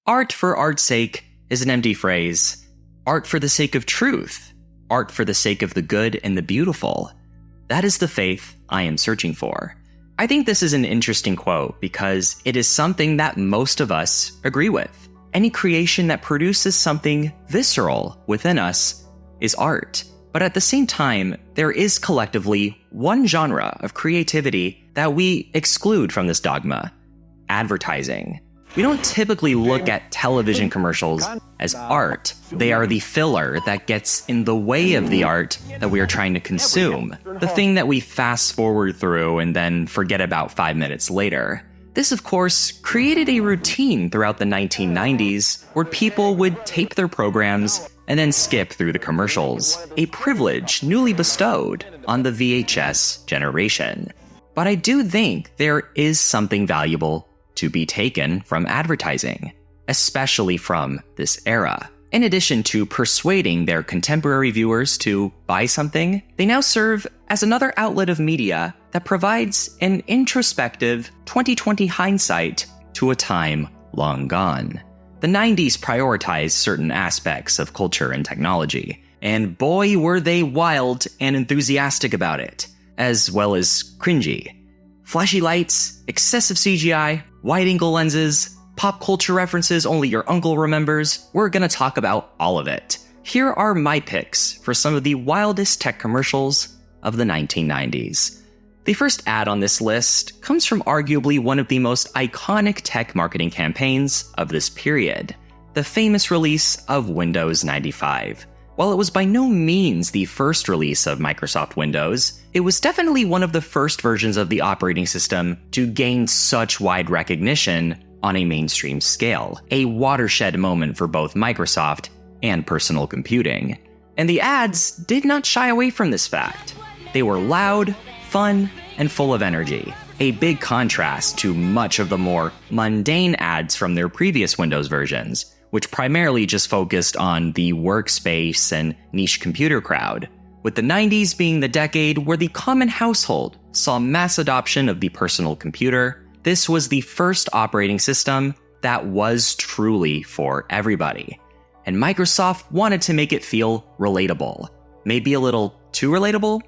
Art for art's sake is an empty phrase. Art for the sake of truth. Art for the sake of the good and the beautiful. That is the faith I am searching for. I think this is an interesting quote because it is something that most of us agree with. Any creation that produces something visceral within us is art. But at the same time, there is collectively one genre of creativity that we exclude from this dogma: advertising. We don't typically look at television commercials as art. They are the filler that gets in the way of the art that we are trying to consume. The thing that we fast forward through and then forget about 5 minutes later. This, of course, created a routine throughout the 1990s where people would tape their programs and then skip through the commercials, a privilege newly bestowed on the VHS generation. But I do think there is something valuable to be taken from advertising, especially from this era. In addition to persuading their contemporary viewers to buy something, they now serve as another outlet of media that provides an introspective 2020 hindsight to a time long gone. The 90s prioritized certain aspects of culture and technology, and boy were they wild and enthusiastic about it, as well as cringy. Flashy lights, excessive CGI, wide-angle lenses, pop culture references only your uncle remembers. We're gonna talk about all of it. Here are my picks for some of the wildest tech commercials of the 1990s. The first ad on this list comes from arguably one of the most iconic tech marketing campaigns of this period, the famous release of Windows 95. While it was by no means the first release of Microsoft Windows, it was definitely one of the first versions of the operating system to gain such wide recognition on a mainstream scale, a watershed moment for both Microsoft and personal computing. And the ads did not shy away from this fact. They were loud, fun, and full of energy, a big contrast to much of the more mundane ads from their previous Windows versions, which primarily just focused on the workspace and niche computer crowd, with the 90s being the decade where the common household saw mass adoption of the personal computer. This was the first operating system that was truly for everybody, and Microsoft wanted to make it feel relatable. Maybe a little too relatable?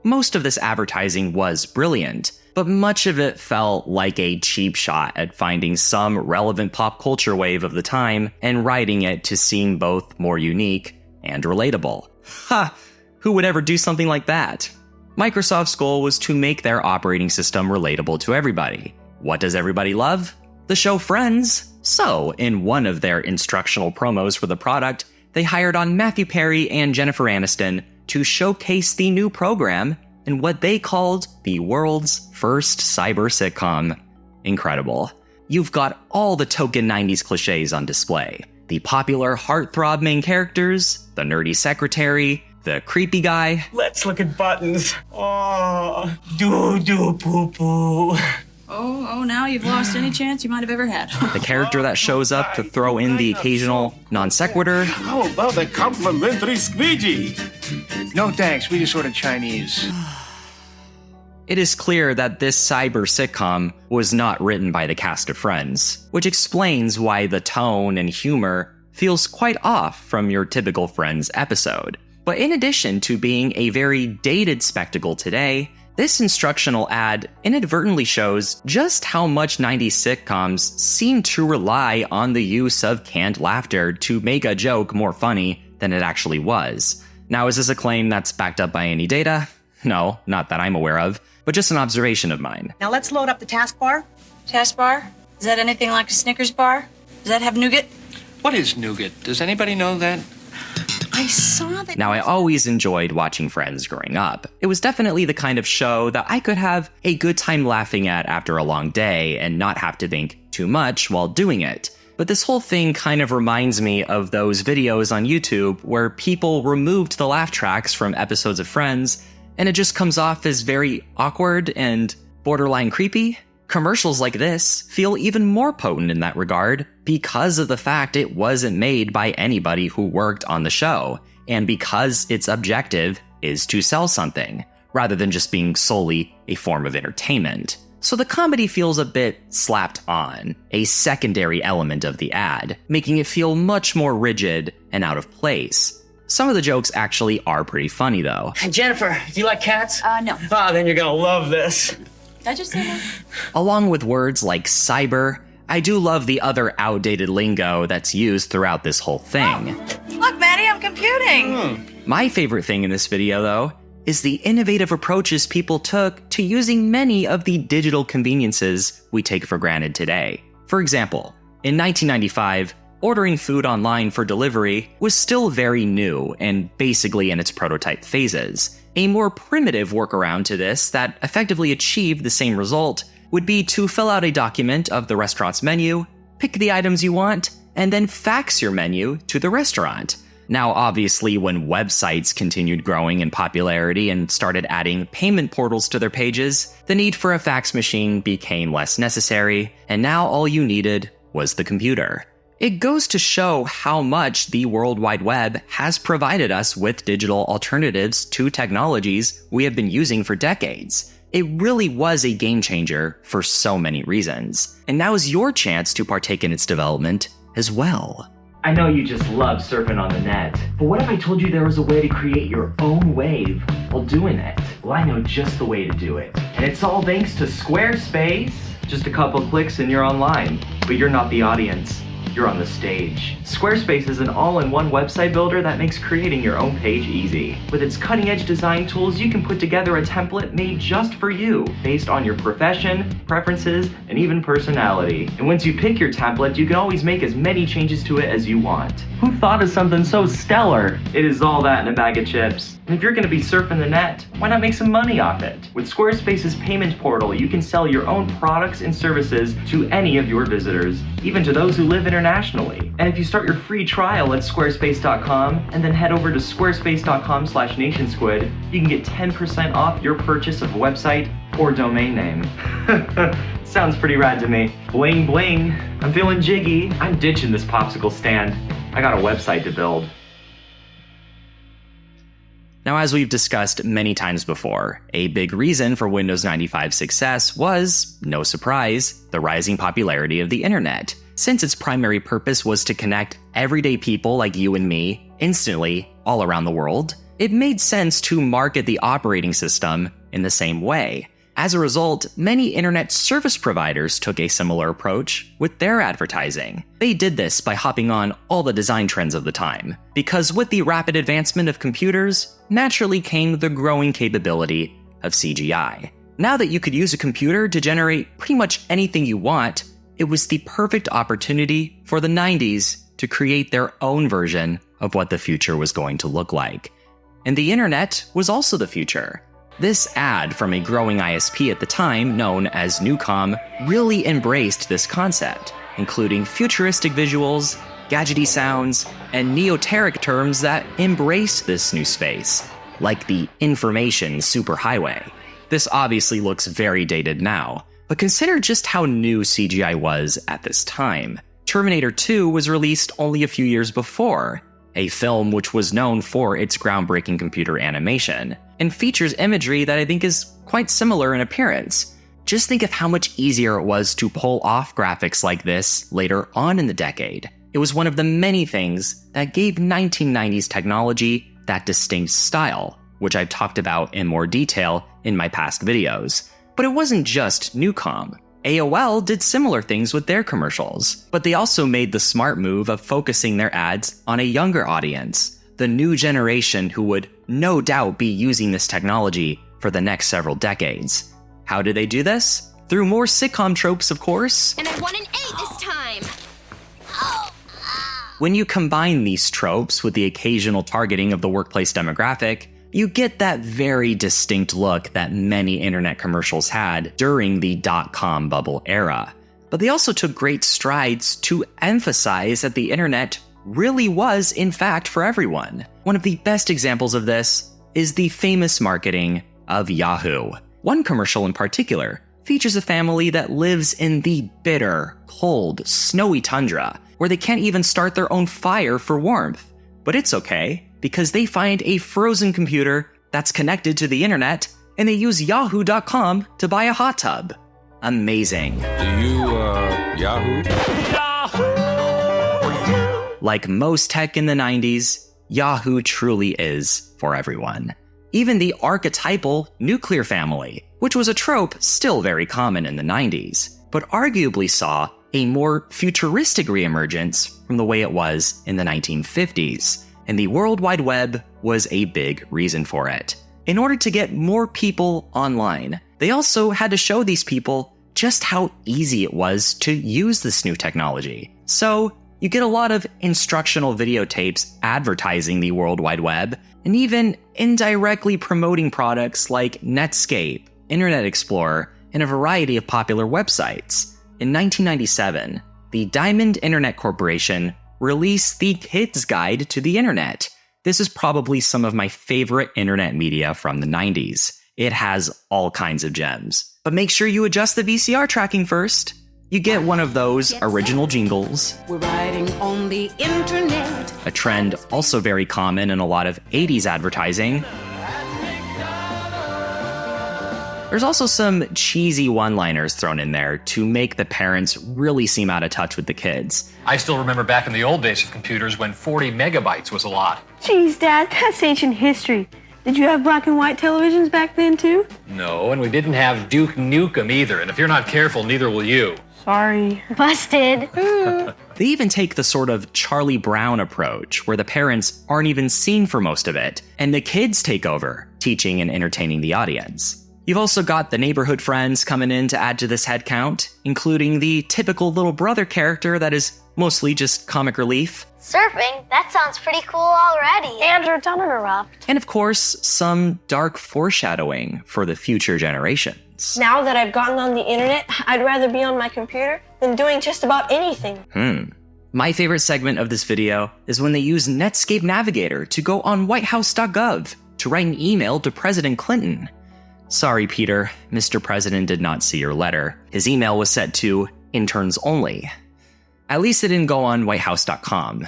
Most of this advertising was brilliant, but much of it felt like a cheap shot at finding some relevant pop culture wave of the time and writing it to seem both more unique and relatable. Ha! Who would ever do something like that? Microsoft's goal was to make their operating system relatable to everybody. What does everybody love? The show Friends. So, in one of their instructional promos for the product, they hired on Matthew Perry and Jennifer Aniston to showcase the new program in what they called the world's first cyber sitcom. Incredible. You've got all the token 90s cliches on display. The popular heartthrob main characters, the nerdy secretary, the creepy guy. Let's look at buttons. Oh, poo-poo. Oh, now you've lost any chance you might have ever had. The character that shows up to throw in the occasional non sequitur. How about a complimentary squeegee? No thanks, we just ordered Chinese. It is clear that this cyber sitcom was not written by the cast of Friends, which explains why the tone and humor feels quite off from your typical Friends episode. But in addition to being a very dated spectacle today, this instructional ad inadvertently shows just how much 90s sitcoms seem to rely on the use of canned laughter to make a joke more funny than it actually was. Now, is this a claim that's backed up by any data? No, not that I'm aware of, but just an observation of mine. Now let's load up the taskbar. Taskbar? Is that anything like a Snickers bar? Does that have nougat? What is nougat? Does anybody know that? I saw that. Now, I always enjoyed watching Friends growing up. It was definitely the kind of show that I could have a good time laughing at after a long day and not have to think too much while doing it. But this whole thing kind of reminds me of those videos on YouTube where people removed the laugh tracks from episodes of Friends, and it just comes off as very awkward and borderline creepy. Commercials like this feel even more potent in that regard because of the fact it wasn't made by anybody who worked on the show, and because its objective is to sell something, rather than just being solely a form of entertainment. so the comedy feels a bit slapped on, a secondary element of the ad, making it feel much more rigid and out of place. Some of the jokes actually are pretty funny, though. Jennifer, do you like cats? No. Ah, then you're gonna love this. Did I just say no? Along with words like cyber, I do love the other outdated lingo that's used throughout this whole thing. Look, Maddie, I'm computing. My favorite thing in this video, though, is the innovative approaches people took to using many of the digital conveniences we take for granted today. For example, in 1995, ordering food online for delivery was still very new and basically in its prototype phases. A more primitive workaround to this that effectively achieved the same result would be to fill out a document of the restaurant's menu, pick the items you want, and then fax your menu to the restaurant. Now, obviously, when websites continued growing in popularity and started adding payment portals to their pages, the need for a fax machine became less necessary, and now all you needed was the computer. It goes to show how much the World Wide Web has provided us with digital alternatives to technologies we have been using for decades. It really was a game changer for so many reasons, and now is your chance to partake in its development as well. I know you just love surfing on the net, but what if I told you there was a way to create your own wave while doing it? Well, I know just the way to do it. And it's all thanks to Squarespace. Just a couple clicks and you're online, but you're not the audience. You're on the stage. Squarespace is an all-in-one website builder that makes creating your own page easy. With its cutting-edge design tools, you can put together a template made just for you, based on your profession, preferences, and even personality. And once you pick your template, you can always make as many changes to it as you want. Who thought of something so stellar? It is all that in a bag of chips. And if you're going to be surfing the net, why not make some money off it? With Squarespace's payment portal, you can sell your own products and services to any of your visitors, even to those who live internationally. And if you start your free trial at squarespace.com and then head over to squarespace.com/nationsquid, you can get 10% off your purchase of a website or domain name. Sounds pretty rad to me. Bling bling. I'm feeling jiggy. I'm ditching this popsicle stand. I got a website to build. Now, as we've discussed many times before, a big reason for Windows 95's success was, no surprise, the rising popularity of the internet. Since its primary purpose was to connect everyday people like you and me instantly all around the world, it made sense to market the operating system in the same way. As a result, many internet service providers took a similar approach with their advertising. They did this by hopping on all the design trends of the time, because with the rapid advancement of computers, naturally came the growing capability of CGI. Now that you could use a computer to generate pretty much anything you want, it was the perfect opportunity for the 90s to create their own version of what the future was going to look like. And the internet was also the future. This ad from a growing ISP at the time, known as Newcom, really embraced this concept, including futuristic visuals, gadgety sounds, and neoteric terms that embrace this new space, like the information superhighway. This obviously looks very dated now, but consider just how new CGI was at this time. Terminator 2 was released only a few years before, a film which was known for its groundbreaking computer animation, and features imagery that I think is quite similar in appearance. Just think of how much easier it was to pull off graphics like this later on in the decade. It was one of the many things that gave 1990s technology that distinct style, which I've talked about in more detail in my past videos. But it wasn't just Newcom. AOL did similar things with their commercials, but they also made the smart move of focusing their ads on a younger audience, the new generation who would no doubt be using this technology for the next several decades. How did they do this? Through more sitcom tropes, of course. And I won an 8 this time! When you combine these tropes with the occasional targeting of the workplace demographic, you get that very distinct look that many internet commercials had during the dot-com bubble era. But they also took great strides to emphasize that the internet really was, in fact, for everyone. One of the best examples of this is the famous marketing of Yahoo. One commercial in particular features a family that lives in the bitter, cold, snowy tundra, where they can't even start their own fire for warmth. But it's okay, because they find a frozen computer that's connected to the internet, and they use yahoo.com to buy a hot tub. amazing. Do you, Yahoo? Like most tech in the 90s, Yahoo truly is for everyone. Even the archetypal nuclear family, which was a trope still very common in the 90s, but arguably saw a more futuristic reemergence from the way it was in the 1950s, and the World Wide Web was a big reason for it. In order to get more people online, they also had to show these people just how easy it was to use this new technology. So, you get a lot of instructional videotapes advertising the World Wide Web, and even indirectly promoting products like Netscape, Internet Explorer, and a variety of popular websites. In 1997, the Diamond Internet Corporation released the Kids Guide to the Internet. This is probably some of my favorite internet media from the 90s. It has all kinds of gems. But make sure you adjust the VCR tracking first. You get one of those original jingles. We're riding on the internet. A trend also very common in a lot of 80s advertising. There's also some cheesy one-liners thrown in there to make the parents really seem out of touch with the kids. I still remember back in the old days of computers when 40 megabytes was a lot. Geez, Dad, that's ancient history. Did you have black and white televisions back then, too? No, and we didn't have Duke Nukem either, and if you're not careful, neither will you. Sorry. Busted. They even take the sort of Charlie Brown approach, where the parents aren't even seen for most of it, and the kids take over, teaching and entertaining the audience. You've also got the neighborhood friends coming in to add to this headcount, including the typical little brother character that is mostly just comic relief. Surfing? That sounds pretty cool already. Andrew, don't interrupt. And of course, some dark foreshadowing for the future generations. Now that I've gotten on the internet, I'd rather be on my computer than doing just about anything. My favorite segment of this video is when they use Netscape Navigator to go on whitehouse.gov to write an email to President Clinton. Sorry, Peter, Mr. President did not see your letter. His email was set to interns only. At least it didn't go on whitehouse.com.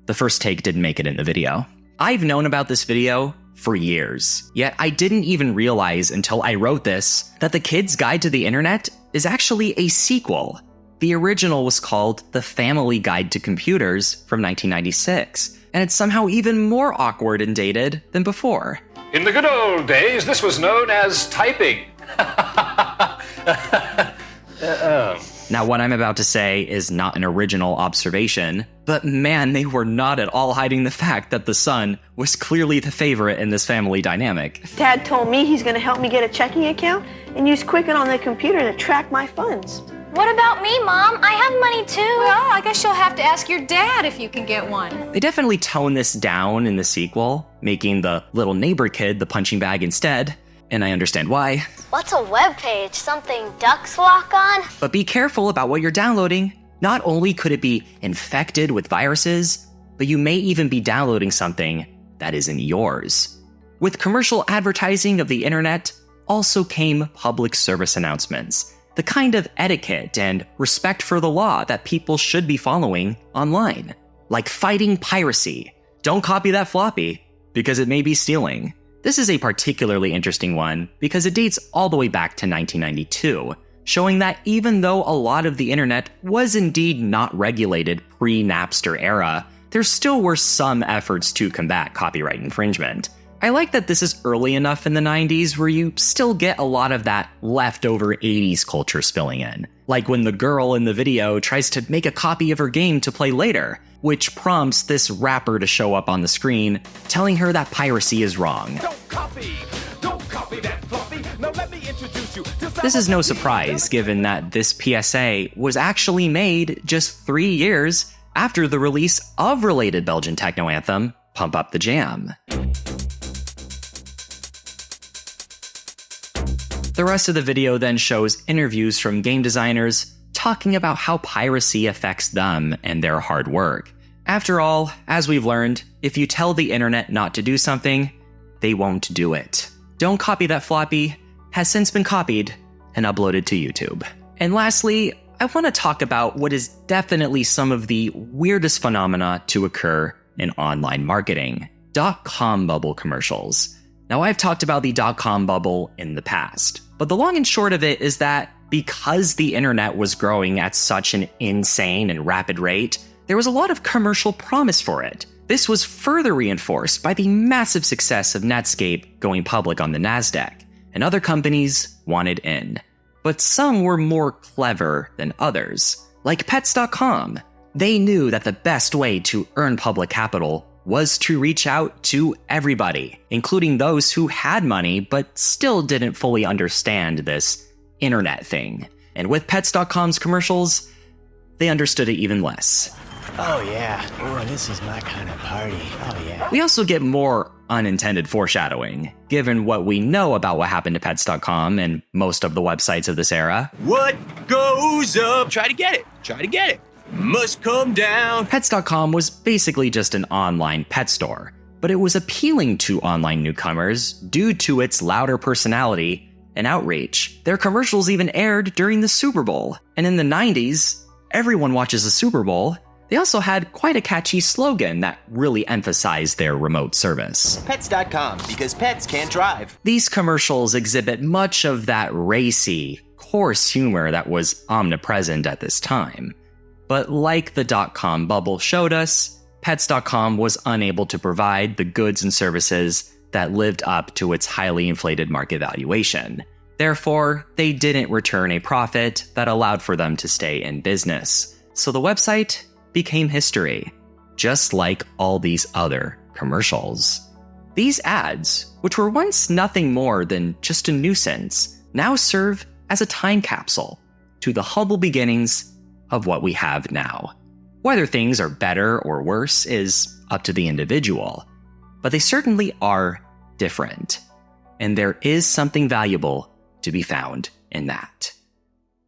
The first take didn't make it in the video. I've known about this video for years, yet I didn't even realize until I wrote this that The Kid's Guide to the Internet is actually a sequel. The original was called The Family Guide to Computers from 1996, and it's somehow even more awkward and dated than before. In the good old days, this was known as typing. Now, what I'm about to say is not an original observation, but man, they were not at all hiding the fact that the son was clearly the favorite in this family dynamic. Dad told me he's going to help me get a checking account and use Quicken on the computer to track my funds. What about me, Mom? I have money too. Well, I guess you'll have to ask your dad if you can get one. They definitely tone this down in the sequel, making the little neighbor kid the punching bag instead, and I understand why. What's a web page? Something ducks walk on? But be careful about what you're downloading. Not only could it be infected with viruses, but you may even be downloading something that isn't yours. With commercial advertising of the internet, also came public service announcements. The kind of etiquette and respect for the law that people should be following online. Like fighting piracy. Don't copy that floppy, because it may be stealing. This is a particularly interesting one because it dates all the way back to 1992, showing that even though a lot of the internet was indeed not regulated pre-Napster era, there still were some efforts to combat copyright infringement. I like that this is early enough in the 90s where you still get a lot of that leftover 80s culture spilling in. Like when the girl in the video tries to make a copy of her game to play later, which prompts this rapper to show up on the screen, telling her that piracy is wrong. Don't copy that floppy. Now let me introduce you to This is no surprise, given that this PSA was actually made just 3 years after the release of related Belgian techno anthem, Pump Up the Jam. The rest of the video then shows interviews from game designers talking about how piracy affects them and their hard work. After all, as we've learned, if you tell the internet not to do something, they won't do it. Don't Copy That Floppy has since been copied and uploaded to YouTube. And lastly, I want to talk about what is definitely some of the weirdest phenomena to occur in online marketing: .com bubble commercials. Now, I've talked about the .com bubble in the past. But the long and short of it is that because the internet was growing at such an insane and rapid rate, there was a lot of commercial promise for it. This was further reinforced by the massive success of Netscape going public on the Nasdaq, and other companies wanted in. But some were more clever than others, like Pets.com. They knew that the best way to earn public capital was to reach out to everybody, including those who had money but still didn't fully understand this internet thing. And with Pets.com's commercials, they understood it even less. Oh yeah, oh, this is my kind of party. Oh yeah. We also get more unintended foreshadowing, given what we know about what happened to Pets.com and most of the websites of this era. What goes up? Try to get it. Try to get it. Must come down. Pets.com was basically just an online pet store, but it was appealing to online newcomers due to its louder personality and outreach. Their commercials even aired during the Super Bowl. And in the 90s, everyone watches the Super Bowl. They also had quite a catchy slogan that really emphasized their remote service. Pets.com, because pets can't drive. These commercials exhibit much of that racy, coarse humor that was omnipresent at this time. But like the dot-com bubble showed us, Pets.com was unable to provide the goods and services that lived up to its highly inflated market valuation. Therefore, they didn't return a profit that allowed for them to stay in business. So the website became history, just like all these other commercials. These ads, which were once nothing more than just a nuisance, now serve as a time capsule to the humble beginnings of what we have now. Whether things are better or worse is up to the individual, but they certainly are different, and there is something valuable to be found in that.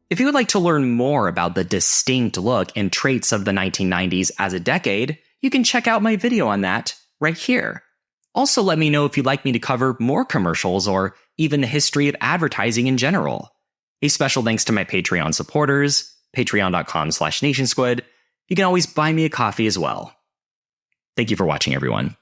If you would like to learn more about the distinct look and traits of the 1990s as a decade, you can check out my video on that right here. Also, let me know if you'd like me to cover more commercials or even the history of advertising in general. A special thanks to my Patreon supporters, patreon.com/nationsquid. You can always buy me a coffee as well. Thank you for watching, everyone.